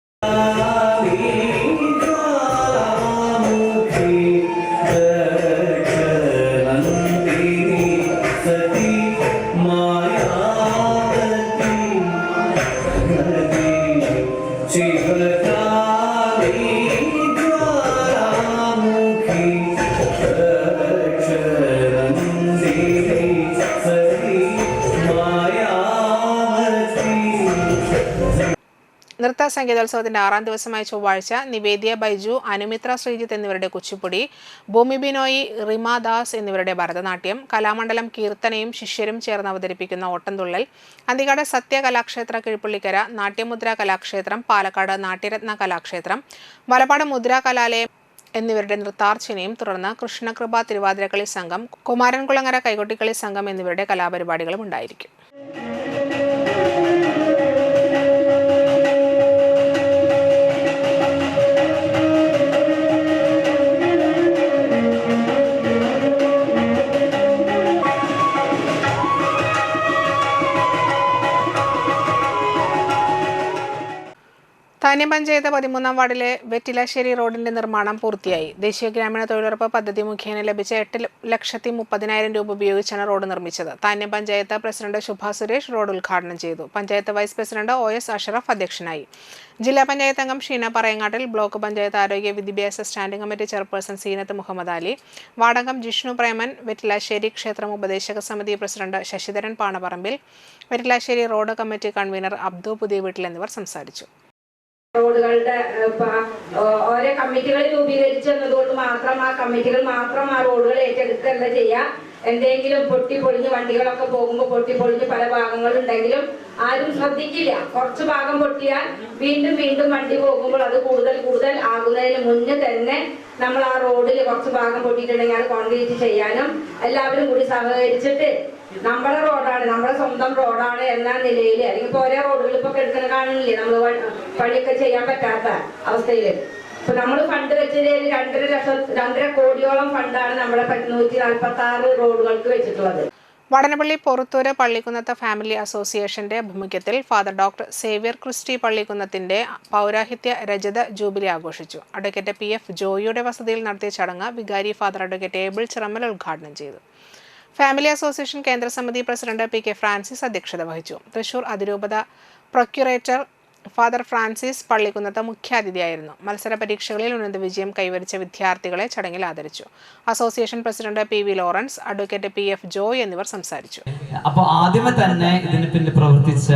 നൃത്ത സംഗീതോത്സവത്തിന്റെ 6ാം ദിവസമായ ചൊവ്വാഴ്ച നിവേദ്യ ബൈജു, അനുമിത്ര ശ്രീജിത്ത് എന്നിവരുടെ കുച്ചിപ്പുടി, ഭൂമി ബിനോയി, റിമ ദാസ് എന്നിവരുടെ ഭരതനാട്യം, കലാമണ്ഡലം കീർത്തനയും ശിഷ്യരും ചേർന്ന് അവതരിപ്പിക്കുന്ന ഓട്ടംതുള്ളൽ, അന്തികാട് സത്യ കലാക്ഷേത്ര കിഴുപ്പള്ളിക്കര, നാട്യമുദ്ര കലാക്ഷേത്രം, പാലക്കാട് നാട്യരത്ന കലാക്ഷേത്രം, വലപ്പാട് മുദ്ര കലാലയം എന്നിവരുടെ നൃത്താർച്ചനയും തുടർന്ന് കൃഷ്ണകൃപ തിരുവാതിരക്കളി സംഘം, കുമാരൻകുളങ്ങര കൈകൊട്ടിക്കളി സംഘം എന്നിവരുടെ കലാപരിപാടികളും ഉണ്ടായിരിക്കും. താന്യം പഞ്ചായത്ത് 13ാം വാർഡിലെ വെറ്റിലാശ്ശേരി റോഡിന്റെ നിർമ്മാണം പൂർത്തിയായി. ദേശീയ ഗ്രാമീണ തൊഴിലുറപ്പ് പദ്ധതി മുഖേന ലഭിച്ച 8,30,000 രൂപ ഉപയോഗിച്ചാണ് റോഡ് നിർമ്മിച്ചത്. താന്യം പഞ്ചായത്ത് പ്രസിഡന്റ് ശുഭ സുരേഷ് റോഡ് ഉദ്ഘാടനം ചെയ്തു. Panchayat vice president OS Asharaf അധ്യക്ഷനായി. ജില്ലാ പഞ്ചായത്ത് അംഗം ഷീന പറയങ്ങാട്ടിൽ, ബ്ലോക്ക് പഞ്ചായത്ത് ആരോഗ്യ വിദ്യാഭ്യാസ standing committee chairperson Seenath Muhammad Ali, വാർഡംഗം ജിഷ്ണു പ്രേമൻ, വെറ്റിലാശ്ശേരി ക്ഷേത്രം ഉപദേശക സമിതി president Sasidharan Panaparambil, Vettilassery road committee convener Abdu പുതിയ വീട്ടിൽ എന്നിവർ സംസാരിച്ചു. റോഡുകളുടെ ഓരോ കമ്മിറ്റികൾ രൂപീകരിച്ചതുകൊണ്ട് മാത്രം ആ കമ്മിറ്റികൾ മാത്രം ആ റോഡുകൾ ഏറ്റെടുക്കല്ല ചെയ്യുക. എന്തെങ്കിലും പൊട്ടിപ്പൊളിഞ്ഞ് വണ്ടികളൊക്കെ പോകുമ്പോൾ പൊട്ടിപ്പൊളിഞ്ഞ് പല ഭാഗങ്ങളുണ്ടെങ്കിലും ആരും ശ്രദ്ധിക്കില്ല. കുറച്ച് ഭാഗം പൊട്ടിയാൽ വീണ്ടും വീണ്ടും വണ്ടി പോകുമ്പോൾ അത് കൂടുതൽ ആകുന്നതിന് മുന്നേ തന്നെ നമ്മൾ ആ റോഡിൽ കുറച്ച് ഭാഗം പൊട്ടിയിട്ടുണ്ടെങ്കിൽ അത് കോൺക്രീറ്റ് ചെയ്യാനും എല്ലാവരും കൂടി സഹകരിച്ചിട്ട് നമ്മുടെ റോഡാണ്, നമ്മുടെ സ്വന്തം റോഡാണ് എന്ന നിലയിൽ, അല്ലെങ്കിൽ ഇപ്പോൾ ഓരോ റോഡുകൾ ഇപ്പൊ എടുക്കുന്ന കാണുന്നില്ലേ, നമ്മൾ പണിയൊക്കെ ചെയ്യാൻ പറ്റാത്ത അവസ്ഥയിൽ ഇപ്പൊ നമ്മൾ ഫണ്ട് വെച്ചത് 2.5 കോടിയോളം ഫണ്ടാണ് നമ്മുടെ 146 റോഡുകൾക്ക് വെച്ചിട്ടുള്ളത്. വടനപ്പള്ളി പൊറുത്തൂര് പള്ളിക്കുന്നത്ത് ഫാമിലി അസോസിയേഷന്റെ ആഭിമുഖ്യത്തിൽ ഫാദർ ഡോക്ടർ സേവ്യർ ക്രിസ്റ്റി പള്ളിക്കുന്നത്തിന്റെ പൗരാഹിത്യ രജത ജൂബിലി ആഘോഷിച്ചു. അഡ്വക്കേറ്റ് PF ജോയിയുടെ വസതിയിൽ നടത്തിയ ചടങ്ങ് വികാരി ഫാദർ അഡ്വക്കേറ്റ് ഏബിൾ ചിറമ്മൽ ഉദ്ഘാടനം ചെയ്തു. ഫാമിലി അസോസിയേഷൻ കേന്ദ്ര സമിതി പ്രസിഡന്റ് PK ഫ്രാൻസിസ് അധ്യക്ഷത വഹിച്ചു. തൃശൂർ അതിരൂപത പ്രൊക്യുറേറ്റർ ഫാദർ ഫ്രാൻസിസ് പള്ളിക്കുന്നത്ത് മുഖ്യാതിഥിയായിരുന്നു. മത്സര പരീക്ഷകളിൽ ഉന്നത വിജയം കൈവരിച്ച വിദ്യാർത്ഥികളെ ചടങ്ങിൽ ആദരിച്ചു. Association president PV Lawrence, advocate PF Joy എന്നിവർ സംസാരിച്ചു. അപ്പോൾ ആദ്യമേ തന്നെ ഇതിന് പിന്നിൽ പ്രവർത്തിച്ച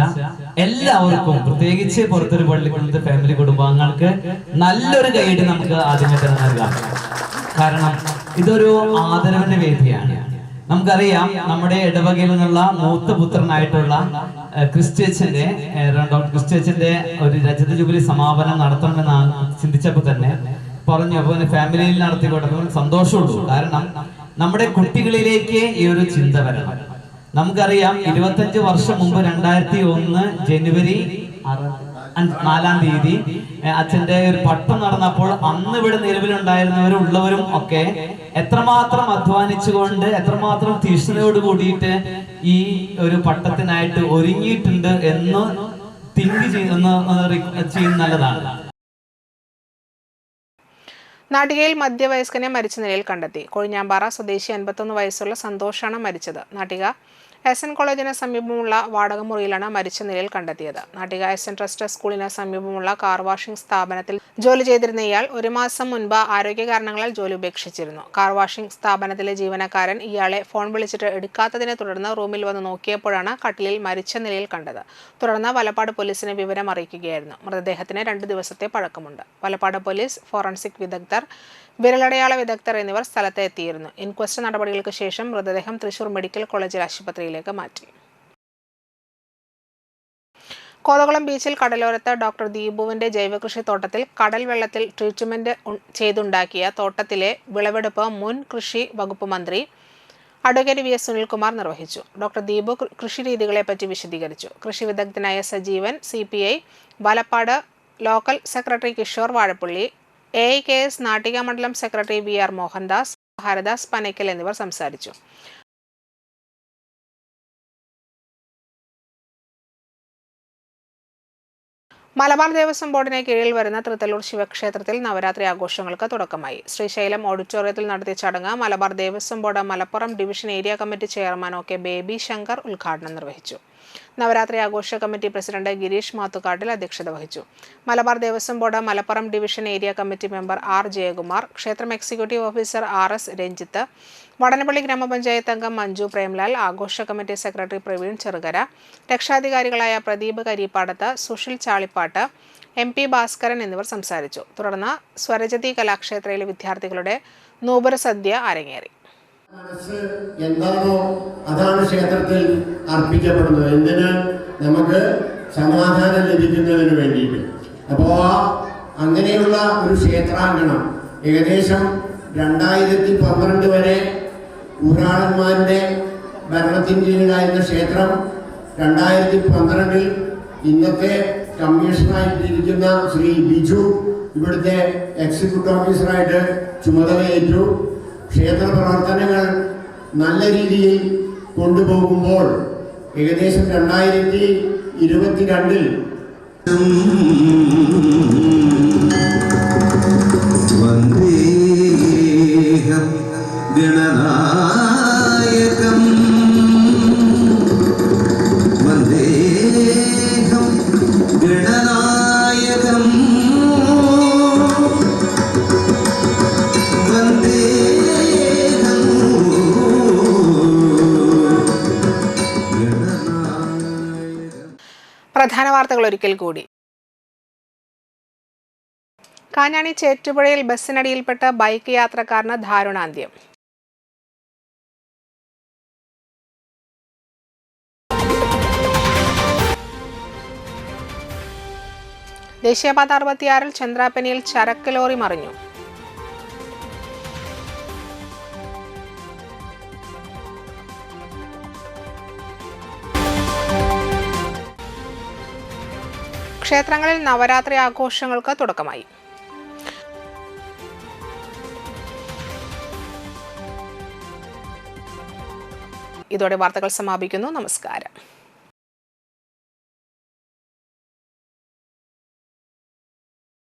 എല്ലാവർക്കും, പ്രത്യേകിച്ച് പുറത്തൊരു പള്ളിക്കുന്നത്ത് ഫാമിലി കുടുംബാംഗങ്ങൾക്ക് നല്ലൊരു ഗൈഡ് നമുക്ക് ആദ്യമേ തന്നെ നൽകാം. കാരണം ഇതൊരു ആദരവിന്റെ വേദിയാണ്. നമുക്കറിയാം, നമ്മുടെ ഇടവകയിൽ നിന്നുള്ള മൂത്ത പുത്രനായിട്ടുള്ള ക്രിസ്റ്റ്യച്ചന്റെ ഡോക്ടർ ക്രിസ്റ്റ്യച്ചന്റെ ഒരു രജത ജൂബിലി സമാപനം നടത്തണമെന്ന് ചിന്തിച്ചപ്പോൾ തന്നെ പറഞ്ഞു, അപ്പോൾ ഫാമിലിയിൽ നടത്തി കൊടുത്തപ്പോൾ സന്തോഷമുള്ളൂ. കാരണം നമ്മുടെ കുട്ടികളിലേക്ക് ഈ ഒരു ചിന്ത വരണം. നമുക്കറിയാം, 25 വർഷം മുമ്പ് 2001 ജനുവരി 4-ാം തീയതി അച്ഛന്റെ ഒരു പട്ടം നടന്നപ്പോൾ അന്ന് ഇവിടെ നിലവിലുണ്ടായിരുന്നവരും ഉള്ളവരും ഒക്കെ എത്രമാത്രം അധ്വാനിച്ചുകൊണ്ട്, എത്രമാത്രം തീഷ്ണതയോട് കൂടിയിട്ട് ഈ ഒരു പട്ടത്തിനായിട്ട് ഒരുങ്ങിയിട്ടുണ്ട് എന്ന് തിങ്ക് ചെയ്യുന്ന നല്ലതാണ്. നാട്ടികയിൽ മധ്യവയസ്കനെ മരിച്ച നിലയിൽ കണ്ടെത്തി. കൊഴിഞ്ഞാമ്പാറ സ്വദേശി 51 വയസ്സുള്ള സന്തോഷാണ് മരിച്ചത്. നാട്ടിക SN കോളേജിന് സമീപമുള്ള വാടക മുറിയിലാണ് മരിച്ച നിലയിൽ കണ്ടെത്തിയത്. നാട്ടിക SN ട്രസ്റ്റ് സ്കൂളിന് സമീപമുള്ള കാർ വാഷിംഗ് സ്ഥാപനത്തിൽ ജോലി ചെയ്തിരുന്ന ഇയാൾ 1 മാസം മുൻപ് ആരോഗ്യ കാരണങ്ങളാൽ ജോലി ഉപേക്ഷിച്ചിരുന്നു. കാർ വാഷിംഗ് സ്ഥാപനത്തിലെ ജീവനക്കാരൻ ഇയാളെ ഫോൺ വിളിച്ചിട്ട് എടുക്കാത്തതിനെ തുടർന്ന് റൂമിൽ വന്ന് നോക്കിയപ്പോഴാണ് കട്ടിലിൽ മരിച്ച നിലയിൽ കണ്ടത്. തുടർന്ന് വലപ്പാട് പോലീസിനെ വിവരം അറിയിക്കുകയായിരുന്നു. മൃതദേഹത്തിന് 2 ദിവസത്തെ പഴക്കമുണ്ട്. വലപ്പാട് പോലീസ്, ഫോറൻസിക് വിദഗ്ധർ, വിരലടയാള വിദഗ്ധർ എന്നിവർ സ്ഥലത്ത് എത്തിയിരുന്നു. ഇൻക്വസ്റ്റ് നടപടികൾക്ക് ശേഷം മൃതദേഹം തൃശൂർ മെഡിക്കൽ കോളേജ് ആശുപത്രിയിലേക്ക് മാറ്റി. കോതകുളം ബീച്ചിൽ കടലോരത്ത് ഡോക്ടർ ദീപുവിന്റെ ജൈവകൃഷി തോട്ടത്തിൽ കടൽ വെള്ളത്തിൽ ട്രീറ്റ്മെന്റ് ചെയ്തുണ്ടാക്കിയ തോട്ടത്തിലെ വിളവെടുപ്പ് മുൻ കൃഷി വകുപ്പ് മന്ത്രി അഡ്വക്കേറ്റ് വി എസ് സുനിൽകുമാർ നിർവഹിച്ചു. ഡോക്ടർ ദീപു കൃഷിരീതികളെപ്പറ്റി വിശദീകരിച്ചു. കൃഷി വിദഗ്ധനായ Sajeevan, CPI Valappad local secretary Kishore Vazhappally, AIKS Nattika മണ്ഡലം സെക്രട്ടറി VR മോഹൻദാസ്, ഹരദാസ് പനയ്ക്കൽ എന്നിവർ സംസാരിച്ചു. മലബാർ ദേവസ്വം ബോർഡിന് കീഴിൽ വരുന്ന തൃത്തല്ലൂർ ശിവക്ഷേത്രത്തിൽ നവരാത്രി ആഘോഷങ്ങൾക്ക് തുടക്കമായി. ശ്രീശൈലം ഓഡിറ്റോറിയത്തിൽ നടത്തിയ ചടങ്ങ് Malabar Devaswom board Malappuram division area committee chairman OK baby Shankar ഉദ്ഘാടനം നിർവഹിച്ചു. നവരാത്രി ആഘോഷ കമ്മിറ്റി പ്രസിഡന്റ് ഗിരീഷ് മാത്തുകാട്ടിൽ അധ്യക്ഷത വഹിച്ചു. Malabar Devaswom board Malappuram division area committee member R Jayakumar, ക്ഷേത്രം executive officer RS Ranjith, Vadanappally gramapanchayat അംഗം മഞ്ജു പ്രേംലാൽ, ആഘോഷ കമ്മിറ്റി സെക്രട്ടറി പ്രവീൺ ചെറുകര, രക്ഷാധികാരികളായ പ്രദീപ് കരിപ്പാടത്ത്, സുഷിൽ ചാളിപ്പാട്ട്, MP ഭാസ്കരൻ എന്നിവർ സംസാരിച്ചു. തുടർന്ന് സ്വരജതി കലാക്ഷേത്രയിലെ വിദ്യാർത്ഥികളുടെ നൂപുര സദ്യ അരങ്ങേറി. മനസ്സ് എന്താണോ അതാണ് ക്ഷേത്രത്തിൽ അർപ്പിക്കപ്പെടുന്നത്. എന്തിന്? നമുക്ക് സമാധാനം ലഭിക്കുന്നതിന് വേണ്ടിയിട്ട്. അപ്പോൾ അങ്ങനെയുള്ള ഒരു ക്ഷേത്രാങ്കണം ഏകദേശം 2012 വരെ ഊരാളന്മാരുടെ ഭരണത്തിന് കീഴിലായിരുന്ന ക്ഷേത്രം 2012 ഇന്നത്തെ കമ്മീഷണറായിട്ടിരിക്കുന്ന ശ്രീ ബിജു ഇവിടുത്തെ എക്സിക്യൂട്ടീവ് ഓഫീസറായിട്ട് ചുമതലയേറ്റു. ക്ഷേത്ര പ്രവർത്തനങ്ങൾ നല്ല രീതിയിൽ കൊണ്ടുപോകുമ്പോൾ ഏകദേശം 2022 വന്ദേഹം ഗണനായകം വന്ദേഹം ഗണനായകം പ്രധാന വാർത്തകൾ ഒരിക്കൽ കൂടി. കാഞ്ഞാണി ചേറ്റുപുഴയിൽ ബസ്സിനടിയിൽപ്പെട്ട ബൈക്ക് യാത്രക്കാരന് ദാരുണാന്ത്യം. ദേശീയപാത 66-ൽ ചന്ദ്രാപ്പനിയിൽ ചരക്ക് ലോറി മറിഞ്ഞു. ക്ഷേത്രങ്ങളിൽ നവരാത്രി ആഘോഷങ്ങൾക്ക് തുടക്കമായി. ഇതോടെ വാർത്തകൾ സമാപിക്കുന്നു. നമസ്കാരം.